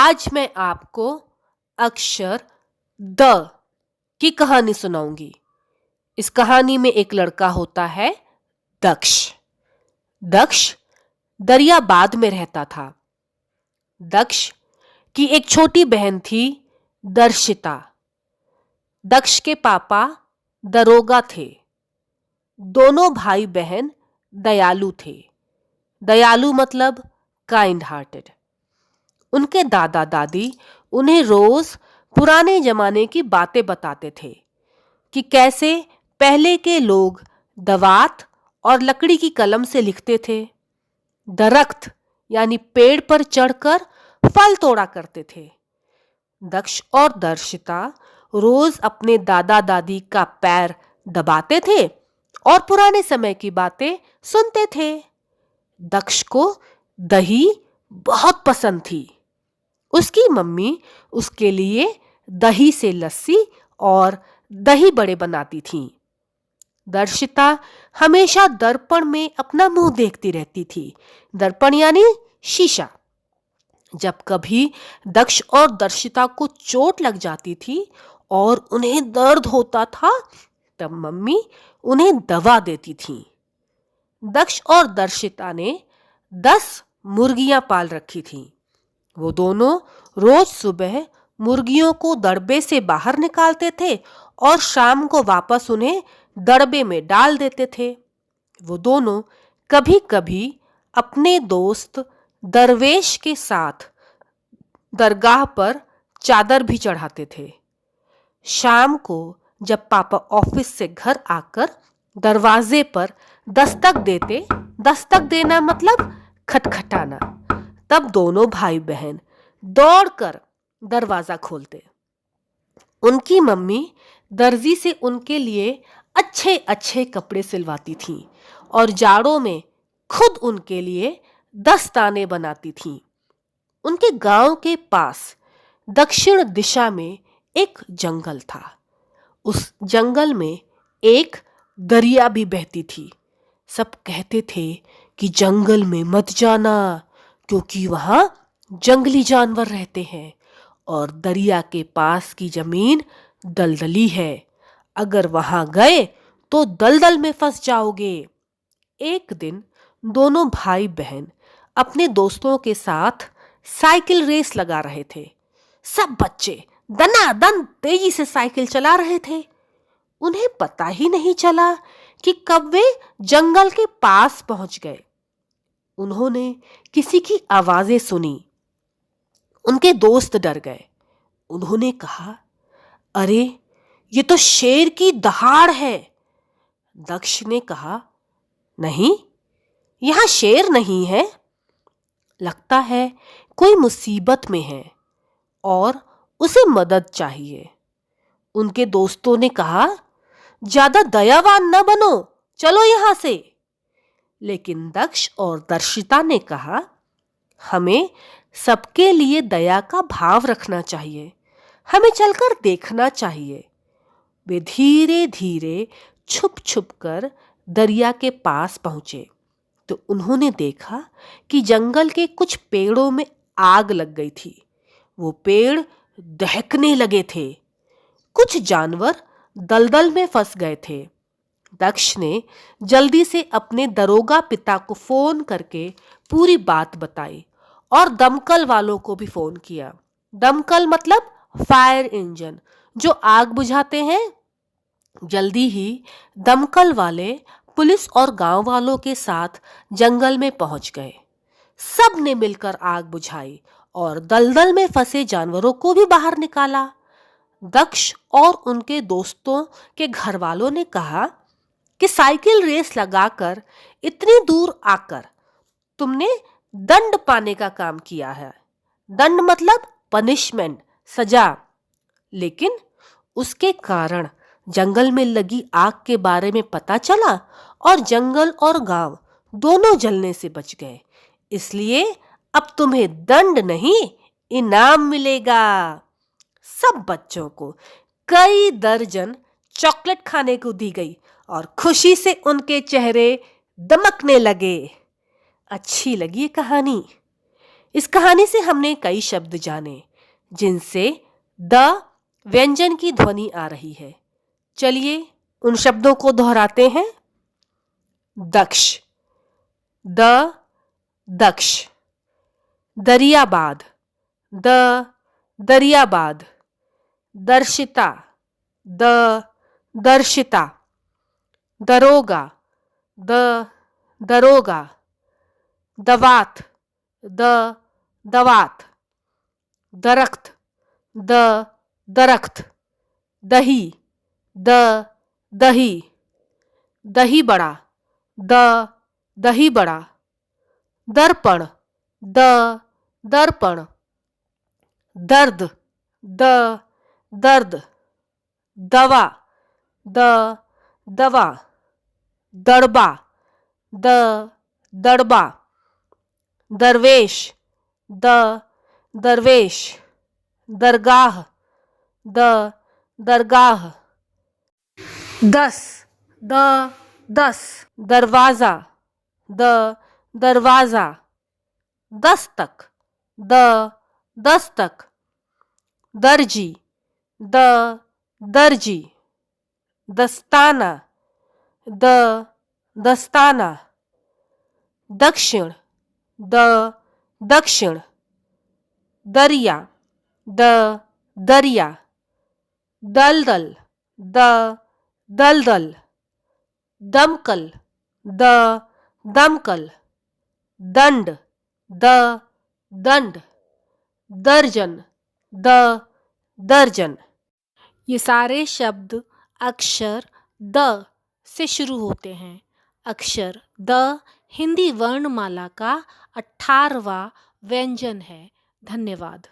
आज मैं आपको अक्षर द की कहानी सुनाऊंगी। इस कहानी में एक लड़का होता है दक्ष। दक्ष दरियाबाद में रहता था। दक्ष की एक छोटी बहन थी, दर्शिता। दक्ष के पापा दरोगा थे। दोनों भाई बहन दयालु थे। दयालु मतलब काइंड हार्टेड। उनके दादा दादी उन्हें रोज पुराने जमाने की बातें बताते थे कि कैसे पहले के लोग दवात और लकड़ी की कलम से लिखते थे, दरख्त यानी पेड़ पर चढ़कर फल तोड़ा करते थे। दक्ष और दर्शिता रोज अपने दादा दादी का पैर दबाते थे और पुराने समय की बातें सुनते थे। दक्ष को दही बहुत पसंद थी। उसकी मम्मी उसके लिए दही से लस्सी और दही बड़े बनाती थीं। दर्शिता हमेशा दर्पण में अपना मुंह देखती रहती थी। दर्पण यानी शीशा। जब कभी दक्ष और दर्शिता को चोट लग जाती थी और उन्हें दर्द होता था, तब मम्मी उन्हें दवा देती थी। दक्ष और दर्शिता ने 10 मुर्गियां पाल रखी थीं। वो दोनों रोज सुबह मुर्गियों को दड़बे से बाहर निकालते थे और शाम को वापस उन्हें दड़बे में डाल देते थे। वो दोनों कभी-कभी अपने दोस्त दरवेश के साथ दरगाह पर चादर भी चढ़ाते थे। शाम को जब पापा ऑफिस से घर आकर दरवाजे पर दस्तक देते, दस्तक देना मतलब खटखटाना, तब दोनों भाई बहन दौड़कर दरवाजा खोलते। उनकी मम्मी दर्जी से उनके लिए अच्छे अच्छे कपड़े सिलवाती थीं और जाड़ों में खुद उनके लिए दस्ताने बनाती थीं। उनके गांव के पास दक्षिण दिशा में एक जंगल था। उस जंगल में एक दरिया भी बहती थी। सब कहते थे कि जंगल में मत जाना, क्योंकि वहां जंगली जानवर रहते हैं और दरिया के पास की जमीन दलदली है। अगर वहां गए तो दलदल में फंस जाओगे। एक दिन दोनों भाई बहन अपने दोस्तों के साथ साइकिल रेस लगा रहे थे। सब बच्चे दनादन तेजी से साइकिल चला रहे थे। उन्हें पता ही नहीं चला कि कब वे जंगल के पास पहुंच गए। उन्होंने किसी की आवाजें सुनी। उनके दोस्त डर गए। उन्होंने कहा, अरे ये तो शेर की दहाड़ है। दक्ष ने कहा, नहीं, यहां शेर नहीं है। लगता है कोई मुसीबत में है और उसे मदद चाहिए। उनके दोस्तों ने कहा, ज्यादा दयावान न बनो, चलो यहां से। लेकिन दक्ष और दर्शिता ने कहा, हमें सबके लिए दया का भाव रखना चाहिए, हमें चलकर देखना चाहिए। वे धीरे धीरे छुप छुप कर दरिया के पास पहुंचे तो उन्होंने देखा कि जंगल के कुछ पेड़ों में आग लग गई थी। वो पेड़ दहकने लगे थे। कुछ जानवर दलदल में फंस गए थे। दक्ष ने जल्दी से अपने दरोगा पिता को फोन करके पूरी बात बताई और दमकल वालों को भी फोन किया। दमकल मतलब फायर इंजन, जो आग बुझाते हैं। जल्दी ही दमकल वाले पुलिस और गांव वालों के साथ जंगल में पहुंच गए। सब ने मिलकर आग बुझाई और दलदल में फंसे जानवरों को भी बाहर निकाला। दक्ष और उनके दोस्तों के घर वालों ने कहा कि साइकिल रेस लगाकर इतनी दूर आकर तुमने दंड पाने का काम किया है। दंड मतलब पनिशमेंट, सजा। लेकिन उसके कारण जंगल में लगी आग के बारे में पता चला और जंगल और गांव दोनों जलने से बच गए। इसलिए अब तुम्हें दंड नहीं, इनाम मिलेगा। सब बच्चों को कई दर्जन चॉकलेट खाने को दी गई और खुशी से उनके चेहरे दमकने लगे। अच्छी लगी कहानी? इस कहानी से हमने कई शब्द जाने जिनसे द व्यंजन की ध्वनि आ रही है। चलिए उन शब्दों को दोहराते हैं। दक्ष, द दक्ष। दरियाबाद, द दरियाबाद। दर्शिता, द दर्शिता। दरोगा, द दरोगा। दवात, द दवात। दरख्त, द दरख्त। दही, द दही। दही बड़ा, द दही बड़ा। दर्पण, द दर्पण। दर्द, द दर्द। दवा, द दवा। दड़बा, द दड़बा। दरवेश, द दरवेश। दरगाह, द दरगाह। 10, द 10। दरवाजा, द दरवाजा। दस्तक, द दस्तक। दर्जी, द दर्जी। दस्ताना, द दस्ताना। दक्षिण, द दक्षिण। दरिया, द दरिया। दलदल, द दलदल। दमकल, द दमकल। दंड, द दंड। दर्जन, द दर्जन। ये सारे शब्द अक्षर द से शुरू होते हैं। अक्षर द हिंदी वर्णमाला का 18वां व्यंजन है। धन्यवाद।